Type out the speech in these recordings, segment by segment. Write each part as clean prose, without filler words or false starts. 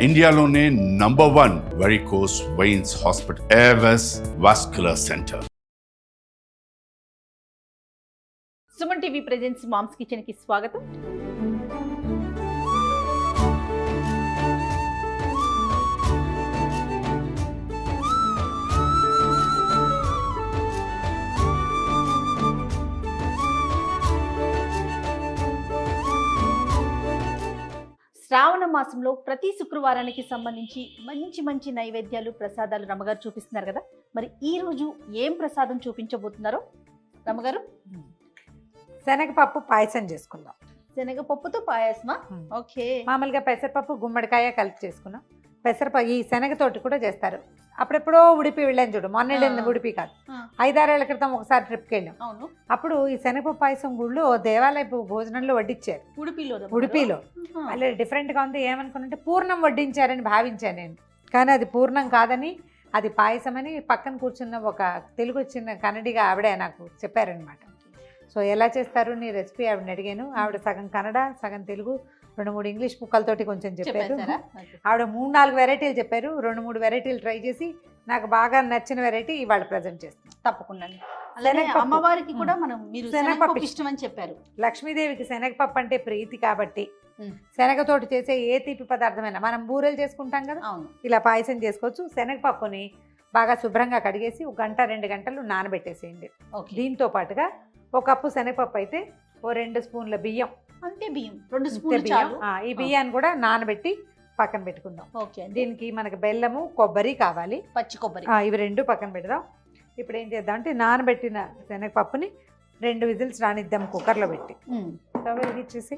ఇండియాలోనే #1 varicose veins hospital Avis vascular centre. Suman TV presents mom's kitchen కి స్వాగతం. శ్రావణ మాసంలో ప్రతి శుక్రవారానికి సంబంధించి మంచి మంచి నైవేద్యాలు ప్రసాదాలు రమ్మగారు చూపిస్తున్నారు కదా. మరి ఈ రోజు ఏం ప్రసాదం చూపించబోతున్నారో రమ్మగారు? శనగపప్పు పాయసం చేసుకుందాం. శనగపప్పుతో పాయసమా? ఓకే. మామూలుగా పెసరపప్పు గుమ్మడికాయ కలిపి చేసుకున్నాం. పెసరపప్పు ఈ శనగతోటి కూడా చేస్తారు. అప్పుడెప్పుడో ఉడిపి వెళ్ళాను చూడు, మొన్న వెళ్ళింది ఉడిపి కాదు, 5-6 ఏళ్ల క్రితం ఒకసారి ట్రిప్కి వెళ్ళాం. అవును. అప్పుడు ఈ శనగపప్పు పాయసం గుళ్ళు దేవాలయపు భోజనంలో వడ్డించారు. ఉడిపిలో మళ్ళీ డిఫరెంట్గా ఉంది. ఏమనుకున్నంటే పూర్ణం వడ్డించారని భావించాను నేను, కానీ అది పూర్ణం కాదని, అది పాయసం అని పక్కన కూర్చున్న ఒక తెలుగు వచ్చిన కన్నడిగా ఆవిడే నాకు చెప్పారనమాట. సో ఎలా చేస్తారు నీ రెసిపీ ఆవిడని అడిగాను. ఆవిడ సగం కన్నడ సగం తెలుగు 2-3 ఇంగ్లీష్ ముక్కలతోటి కొంచెం చెప్పారు. ఆవిడ 3-4 వెరైటీలు చెప్పారు. 2-3 వెరైటీలు ట్రై చేసి నాకు బాగా నచ్చిన వెరైటీ ఇవాళ ప్రజెంట్ చేస్తాను. తప్పకుండా. అమ్మవారికి కూడా మనం మీరు శనగపప్పు ఇష్టం అని చెప్పారు. లక్ష్మీదేవికి శనగపప్పు అంటే ప్రీతి కాబట్టి శనగతోటి చేసే ఏ తీపి పదార్థమైనా, మనం బూరెలు చేసుకుంటాం కదా, ఇలా పాయసం చేసుకోవచ్చు. శనగపప్పుని బాగా శుభ్రంగా కడిగేసి 1-2 గంటలు నానబెట్టేసేయండి. దీంతో పాటుగా 1 కప్పు శనగపప్పు అయితే 2 స్పూన్ల బియ్యం, అంతే బియ్యం 2 స్పూన్లు చాలు. ఈ బియ్యాన్ని కూడా నానబెట్టి పక్కన పెట్టుకుందాం. దీనికి మనకి బెల్లము కొబ్బరి కావాలి, పచ్చి కొబ్బరి, ఇవి 2 పక్కన పెడదాం. ఇప్పుడు ఏం చేద్దాం అంటే నానబెట్టిన శనగపప్పుని 2 విజిల్స్ రానిద్దాం కుక్కర్లో పెట్టి. స్టవ్ వెలిగించేసి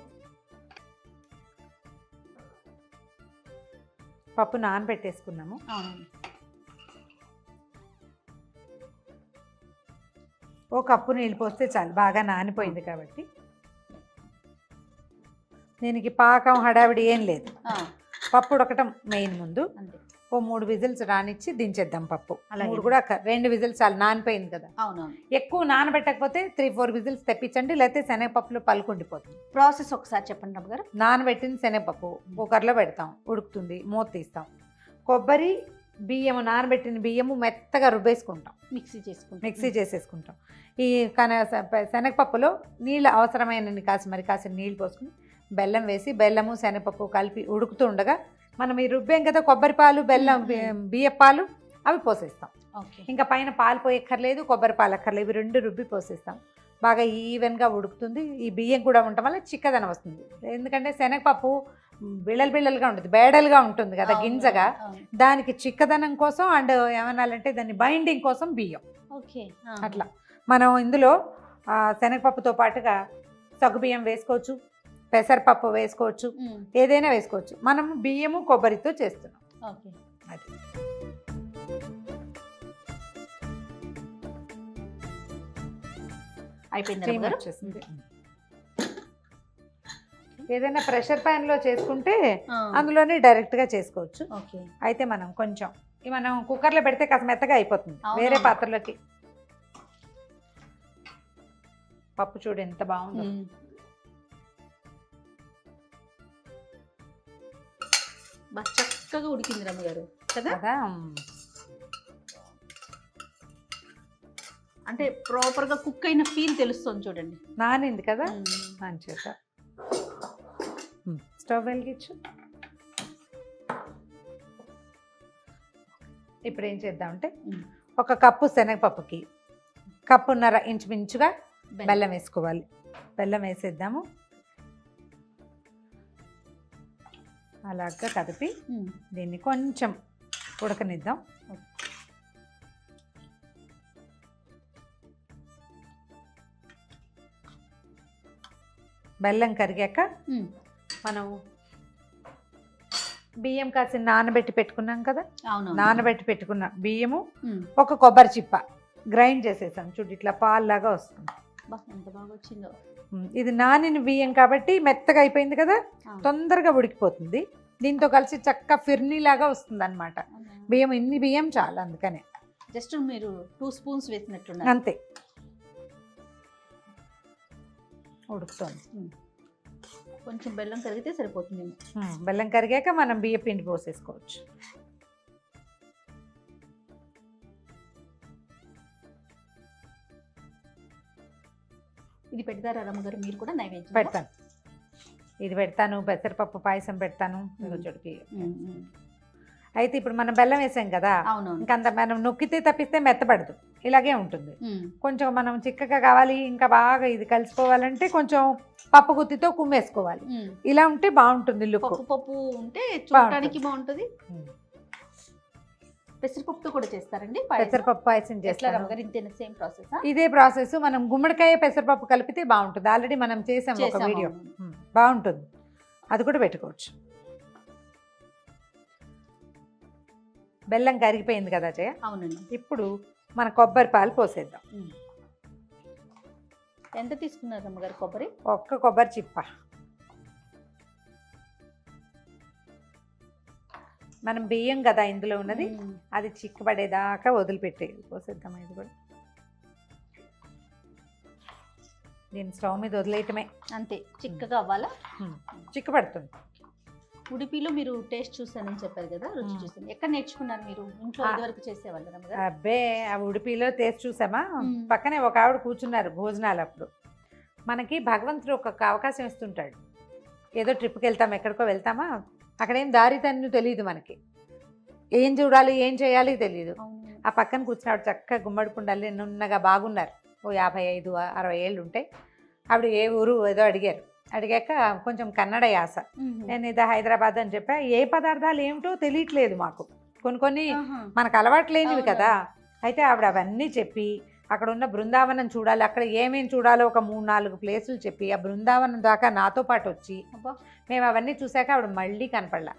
పప్పు నానబెట్టేసుకున్నాము. 1 కప్పు నీళ్ళు పోస్తే చాలు, బాగా నానిపోయింది కాబట్టి. దీనికి పాకం హడావిడి ఏం లేదు, పప్పు ఉడకటం మెయిన్. ముందు 3 విజిల్స్ రానిచ్చి దించేద్దాం పప్పు. అలాగే కూడా 2 విజిల్స్ చాలు, నానిపోయింది కదా. ఎక్కువ నానబెట్టకపోతే 3-4 విజిల్స్ తెప్పించండి, లేకపోతే శనగపప్పులో పలుకుండిపోతుంది. ప్రాసెస్ ఒకసారి చెప్పండి అమ్మగారు. నానబెట్టిన శనగపప్పు కుక్కర్లో పెడతాం, ఉడుకుతుంది, మూత తీస్తాం. కొబ్బరి బియ్యము, నానబెట్టిన బియ్యము మెత్తగా రుబ్బేసుకుంటాం, మిక్సీ చేసేసుకుంటాం. ఈ శనగపప్పులో నీళ్ళు అవసరమైన కాసిన నీళ్ళు పోసుకుని బెల్లం వేసి, బెల్లము శనగపప్పు కలిపి ఉడుకుతూ ఉండగా మనం ఈ రుబ్బేం కదా కొబ్బరి పాలు, బెల్లం, బియ్య పాలు అవి పోసేస్తాం. ఇంకా పైన పాలు పోయక్కర్లేదు, కొబ్బరి పాలు అక్కర్లేదు, ఇవి 2 రుబ్బి పోసేస్తాం. బాగా ఈవెన్గా ఉడుకుతుంది. ఈ బియ్యం కూడా ఉండటం వల్ల చిక్కదనం వస్తుంది. ఎందుకంటే శనగపప్పు బిళ్ళలుగా ఉంటుంది, బేడలుగా ఉంటుంది కదా గింజగా, దానికి చిక్కదనం కోసం అండ్ ఏమనాలంటే దాన్ని బైండింగ్ కోసం బియ్యం. అట్లా మనం ఇందులో శనగపప్పుతో పాటుగా సగ్గుబియ్యం వేసుకోవచ్చు, పెసరపప్పు వేసుకోవచ్చు, ఏదైనా వేసుకోవచ్చు. మనము బియ్యము కొబ్బరితో చేస్తున్నాం. అది అయిపోయింది. ఏదైనా ప్రెషర్ ప్యాన్లో చేసుకుంటే అందులోనే డైరెక్ట్గా చేసుకోవచ్చు. అయితే మనం కొంచెం మనం కుక్కర్లో పెడితే కాస్త మెత్తగా అయిపోతుంది. వేరే పాత్రలోకి పప్పు చూడు ఎంత బాగుందో. చక్కగా ఉడికింది రమ్మగారు కదా. అంటే ప్రాపర్గా కుక్ అయిన ఫీల్ తెలుస్తుంది చూడండి. నానింది కదా మంచిగా. స్టవ్ వెలిగించు. ఇప్పుడు ఏం చేద్దామంటే 1 కప్పు శనగపప్పుకి 1.5 కప్పు ఇంచుమించుగా బెల్లం వేసుకోవాలి. బెల్లం వేసేద్దాము. అలాగా కదిపి దీన్ని కొంచెం ఉడకనిద్దాం. బెల్లం కరిగాక మనం బియ్యం కాసి నానబెట్టి పెట్టుకున్నాం కదా, నానబెట్టి పెట్టుకున్న బియ్యము 1 కొబ్బరి చిప్ప గ్రైండ్ చేసేసాం చూడు, ఇట్లా పాల్లాగా వస్తుంది. ఎంత బాగా వచ్చిందో. ఇది నానిన బియ్యం కాబట్టి మెత్తగా అయిపోయింది కదా, తొందరగా ఉడికిపోతుంది. దీంతో కలిసి చక్క ఫిర్నీ లాగా వస్తుంది అనమాట. బియ్యం ఇన్ని బియ్యం చాలు, అందుకనే జస్ట్ మీరు 2 స్పూన్స్ వేసినట్టు అంతే. ఉడుకుతుంది. కొంచెం బెల్లం కరిగితే సరిపోతుంది. బెల్లం కరిగాక మనం బియ్య పిండి పోసేసుకోవచ్చు. ఇది పెడతారా రమ్మగారు మీరు కూడా నైవేద్యం? పెడతాను, ఇది పెడతాను, పెసరపప్పు పాయసం పెడతాను. చోటికి అయితే ఇప్పుడు మనం బెల్లం వేసాం కదా, ఇంకంత మనం నొక్కితే తప్పిస్తే మెత్తపడదు, ఇలాగే ఉంటుంది. కొంచెం మనం చిక్కగా కావాలి, ఇంకా బాగా ఇది కలిసిపోవాలంటే కొంచెం పప్పు గుత్తితో కుమ్మేసుకోవాలి. ఇలా ఉంటే బాగుంటుంది లుక్. పప్పు ఉంటే చూడటానికి బాగుంటుంది. పెసరపప్పుతో కూడా చేస్తారండి? పెసరపప్పు పాయసం చేస్తారు. Same process? ఇదే ప్రాసెస్. మనం గుమ్మడికాయ పెసరపప్పు కలిపితే బాగుంటుంది. ఆల్రెడీ మనం చేసాం ఒక వీడియో, బాగుంటుంది, అది కూడా పెట్టుకోవచ్చు. బెల్లం కరిగిపోయింది కదా జయ? అవునండి. ఇప్పుడు మన కొబ్బరి పాలు పోసేద్దాం. ఎంత తీసుకున్నారు అమ్మగారు కొబ్బరి? ఒక్క కొబ్బరి చిప్ప. మనం బియ్యం కదా ఇందులో ఉన్నది, అది చిక్కబడేదాకా వదిలిపెట్టేది. పోసేద్దాం. ఇది కూడా దీన్ని స్టవ్ మీద వదిలేయటమే, అంతే. చిక్కగా అవ్వాలా? చిక్కబడుతుంది. ఉడిపిలో మీరు టేస్ట్ చూసానని చెప్పారు కదా, రుచి చూసాను. ఎక్కడ నేర్చుకున్నారు మీరు? ఇంట్లో ఇదివరకు చేసేవాళ్ళు? అబ్బే, ఆ ఉడిపిలో టేస్ట్ చూసామా? పక్కనే ఒక ఆవిడ కూర్చున్నారు భోజనాలు అప్పుడు. మనకి భగవంతుడు ఒక అవకాశం ఇస్తుంటాడు. ఏదో ట్రిప్కి వెళ్తాం, ఎక్కడికో వెళ్తామా, అక్కడేం దారి తన్ను తెలియదు మనకి, ఏం చూడాలి ఏం చేయాలి తెలియదు. ఆ పక్కన కూర్చున్నాడు చక్కగా గుమ్మడి కుండల్ని నున్నగా బాగున్నారు. ఓ 55-60 ఏళ్ళు ఉంటాయి. ఆవిడ ఏ ఊరు ఏదో అడిగారు. అడిగాక కొంచెం కన్నడ యాస. నేను ఇది హైదరాబాద్ అని చెప్పా. ఏ పదార్థాలు ఏమిటో తెలియట్లేదు మాకు, కొన్ని మనకు అలవాటు లేనివి కదా. అయితే ఆవిడ అవన్నీ చెప్పి అక్కడ ఉన్న బృందావనం చూడాలి, అక్కడ ఏమేమి చూడాలో ఒక 3-4 ప్లేసులు చెప్పి ఆ బృందావనం దాకా నాతో పాటు వచ్చి మేము అవన్నీ చూశాక ఆవిడ మళ్ళీ కనపడలా.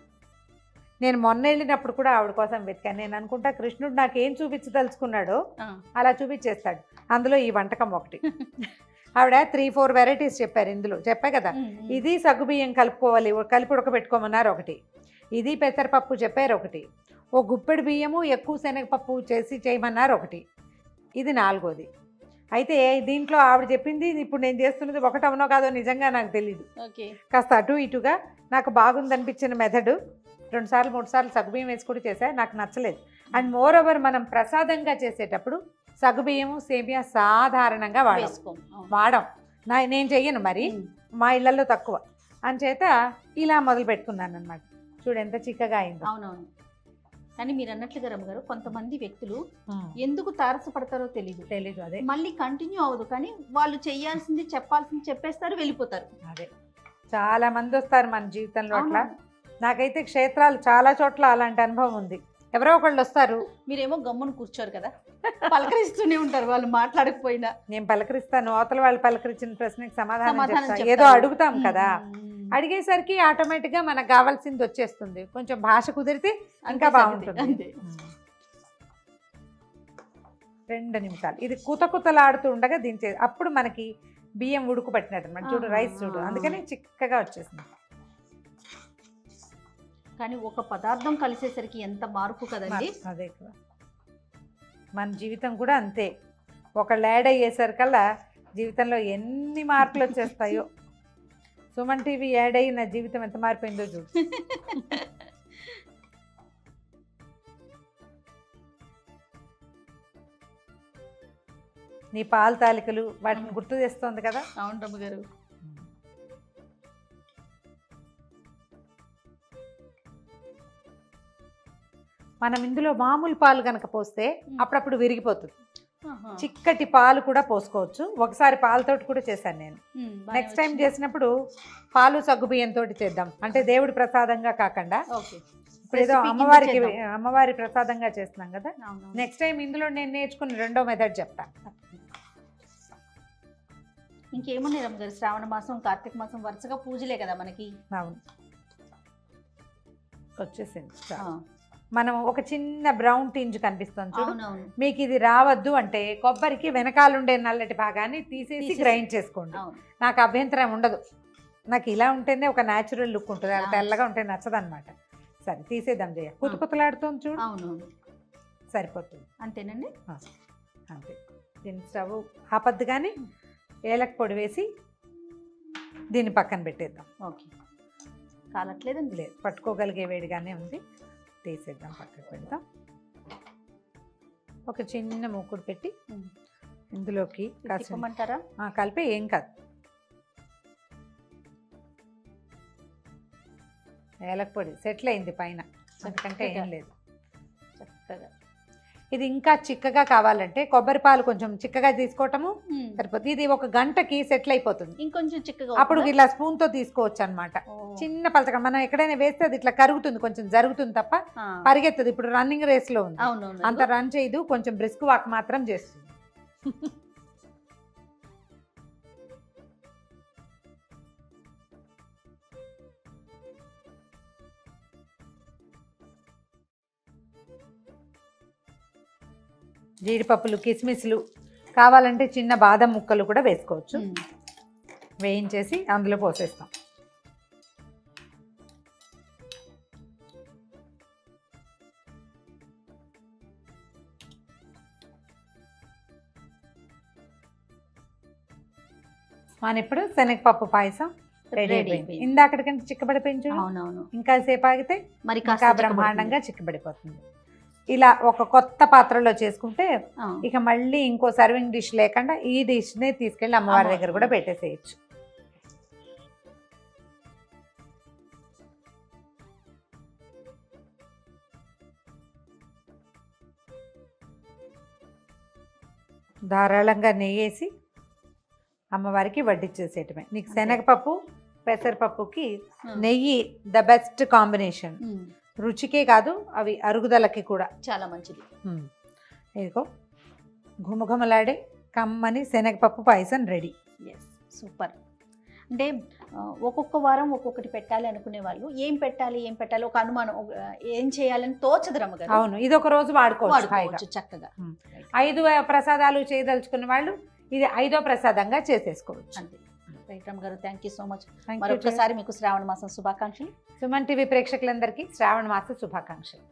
నేను మొన్న వెళ్ళినప్పుడు కూడా ఆవిడ కోసం వెతికాను. నేను అనుకుంటా కృష్ణుడు నాకేం చూపించదలుచుకున్నాడో అలా చూపించేస్తాడు. అందులో ఈ వంటకం ఒకటి. ఆవిడ 3-4 వెరైటీస్ చెప్పారు. ఇందులో చెప్పా కదా, ఇది సగ్గుబియ్యం కలుపుకోవాలి, కలిపి ఉడకబెట్టుకోమన్నారు ఒకటి, ఇది పెసరపప్పు చెప్పారు ఒకటి, ఓ గుప్పెడు బియ్యము ఎక్కువ శనగపప్పు చేసి చేయమన్నారు ఒకటి, ఇది 4వది. అయితే దీంట్లో ఆవిడ చెప్పింది ఇప్పుడు నేను చేస్తున్నది ఒకటి అవునో కాదో నిజంగా నాకు తెలీదు. కాస్త అటు ఇటుగా నాకు బాగుందనిపించిన మెథడు 2-3 సార్లు సగ్గుబియ్యం వేసి కూడా చేశా, నాకు నచ్చలేదు. అండ్ మోర్ ఓవర్ మనం ప్రసాదంగా చేసేటప్పుడు సగ్గుబియ్యము సేమియా సాధారణంగా వాడం. నేను చెయ్యను, మరి మా ఇళ్లలో తక్కువ అంచేత ఇలా మొదలు పెట్టుకున్నాను అనమాట. చూడు ఎంత చిక్కగా అయిందో. అవునవును. కానీ మీరు అన్నట్లుగా రమ్మగారు, కొంతమంది వ్యక్తులు ఎందుకు తారసపడతారో తెలీదు. అదే మళ్ళీ కంటిన్యూ అవ్వదు, కానీ వాళ్ళు చెయ్యాల్సింది చెప్పాల్సింది చెప్పేస్తారు, వెళ్ళిపోతారు. అదే చాలా మంది వస్తారు మన జీవితంలో అట్లా. నాకైతే క్షేత్రాలు చాలా చోట్ల అలాంటి అనుభవం ఉంది. ఎవరో ఒకళ్ళు వస్తారు, మీరేమో గమ్మును కూర్చోరు కదా, పలకరిస్తూనే ఉంటారు. వాళ్ళు మాట్లాడకపోయినా నేను పలకరిస్తాను. అవతల వాళ్ళు పలకరించిన ప్రశ్నకి సమాధానం ఏదో అడుగుతాం కదా, అడిగేసరికి ఆటోమేటిక్గా మనకు కావాల్సింది వచ్చేస్తుంది. కొంచెం భాష కుదిరితే ఇంకా బాగుంటుంది. 2 నిమిషాలు ఇది కుతకుతలాడుతూ ఉండగా దించే, అప్పుడు మనకి బియ్యం ఉడుకు పట్టినట్టు అనమాట. చూడు రైస్ చూడు, అందుకని చిక్కగా వచ్చేసింది. కానీ ఒక పదార్థం కలిసేసరికి ఎంత మార్పు కదండి. అదే కదా, మన జీవితం కూడా అంతే. ఒకళ్ళు యాడ్ అయ్యేసరికల్లా జీవితంలో ఎన్ని మార్పులు వచ్చేస్తాయో. సుమన్ టీవీ యాడ్ అయ్యి నా జీవితం ఎంత మారిపోయిందో చూడు. నీ పాల తాలికలు వాటిని గుర్తు చేస్తోంది కదా. అవును రమ్మ గారు. మనం ఇందులో మామూలు పాలు కనుక పోస్తే అప్పుడప్పుడు విరిగిపోతుంది. చిక్కటి పాలు కూడా పోసుకోవచ్చు. ఒకసారి పాలతోటి కూడా చేశాను నేను. నెక్స్ట్ టైం చేసినప్పుడు పాలు సగ్గుబియ్యంతో చేద్దాం, అంటే దేవుడి ప్రసాదంగా కాకుండా. ఇప్పుడు ఏదో అమ్మవారి ప్రసాదంగా చేస్తున్నాం కదా. నెక్స్ట్ టైం ఇందులో నేను నేర్చుకున్న 2వ మెథడ్ చెప్తాను. ఇంకేమున్నాయి రమ్మగారు, శ్రావణ మాసం కార్తీక మాసం వరుసగా పూజలే కదా మనకి. అవును, వచ్చేసింది. మనం ఒక చిన్న బ్రౌన్ టింజ్ కనిపిస్తుంది చూడు, మీకు ఇది రావద్దు అంటే కొబ్బరికి వెనకాలండే నల్లటి భాగాన్ని తీసేసి గ్రైండ్ చేసుకోండి. నాకు అభ్యంతరం ఉండదు, నాకు ఇలా ఉంటేనే ఒక న్యాచురల్ లుక్ ఉంటుంది, అలా తెల్లగా ఉంటే నచ్చదనమాట. సరే తీసేద్దాం జయ. కుతకుతలాడుతుంది చూడు. అవునవును, సరిపోతుంది. అంతేనండి, అంతే. దీని స్టవ్ ఆపద్దు, కానీ ఏలక పొడి వేసి దీన్ని పక్కన పెట్టేద్దాం. ఓకే, కాలట్లేదండి. లేదు, పట్టుకోగలిగే వేడిగానే ఉంది. తీసేద్దాం, పక్కకు పెడదాం. ఒక చిన్న మూకుడు పెట్టి ఇందులోకి తిప్పమంటారా? కలిపి ఏం కాదు. ఏలక పొడి సెటిల్ అయింది పైన, అందుకంటే ఏం లేదు. చక్కగా ఇది ఇంకా చిక్కగా కావాలంటే కొబ్బరి పాలు కొంచెం చిక్కగా తీసుకోవటము సరిపోతుంది. ఇది ఒక గంటకి సెటిల్ అయిపోతుంది. ఇంకొంచెం చిక్కగా అప్పుడు ఇలా స్పూన్ తో తీసుకోవచ్చు అనమాట. చిన్న పలచగా మనం ఎక్కడైనా వేస్తే అది ఇట్లా కరుగుతుంది, కొంచెం జరుగుతుంది తప్ప పరిగెత్తదు. ఇప్పుడు రన్నింగ్ రేస్ లో ఉంది, అంత రన్ చేయదు, కొంచెం బ్రిస్క్ వాక్ మాత్రం చేస్తుంది. జీడిపప్పులు, కిస్మిస్లు కావాలంటే చిన్న బాదం ముక్కలు కూడా వేసుకోవచ్చు. వేయించేసి అందులో పోసేస్తాం. మన ఇప్పుడు శనగపప్పు పాయసం రెడీ అయిపోయింది. ఇందాకటికంటే చిక్కబడిపోయింది. అవునవును, ఇంకా సేపు ఆగితే మరి ఇంకా బ్రహ్మాండంగా చిక్కబడిపోతుంది. ఇలా ఒక కొత్త పాత్రలో చేసుకుంటే ఇక మళ్ళీ ఇంకో సర్వింగ్ డిష్ లేకుండా ఈ డిష్ నే తీసుకెళ్లి అమ్మవారి దగ్గర కూడా పెట్టేసేయచ్చు. ధారాళంగా నెయ్యేసి అమ్మవారికి వడ్డిచ్చేసేయటమే. నీకు శనగపప్పు పెసరపప్పుకి నెయ్యి ద బెస్ట్ కాంబినేషన్. రుచికే కాదు, అవి అరుగుదలకి కూడా చాలా మంచిది. ఇదిగో ఘుమఘుమలాడే కమ్మని శనగపప్పు పాయసం రెడీ. సూపర్. అంటే ఒక్కొక్క వారం ఒక్కొక్కటి పెట్టాలి అనుకునే వాళ్ళు ఏం పెట్టాలి ఒక అనుమానం, ఏం చేయాలని తోచదు రమ్మగారు. అవును, ఇది ఒక రోజు వాడుకోవచ్చు చక్కగా. 5 ప్రసాదాలు చేయదలుచుకున్న వాళ్ళు ఇది 5వ ప్రసాదంగా చేసేసుకోవచ్చు. అంతే. రైట్ రమ్మగారు, థ్యాంక్ యూ సో మచ్. మరొకసారి మీకు శ్రావణ మాసం శుభాకాంక్షలు. సుమన్ టీవీ ప్రేక్షకులందరికీ శ్రావణ మాస శుభాకాంక్షలు.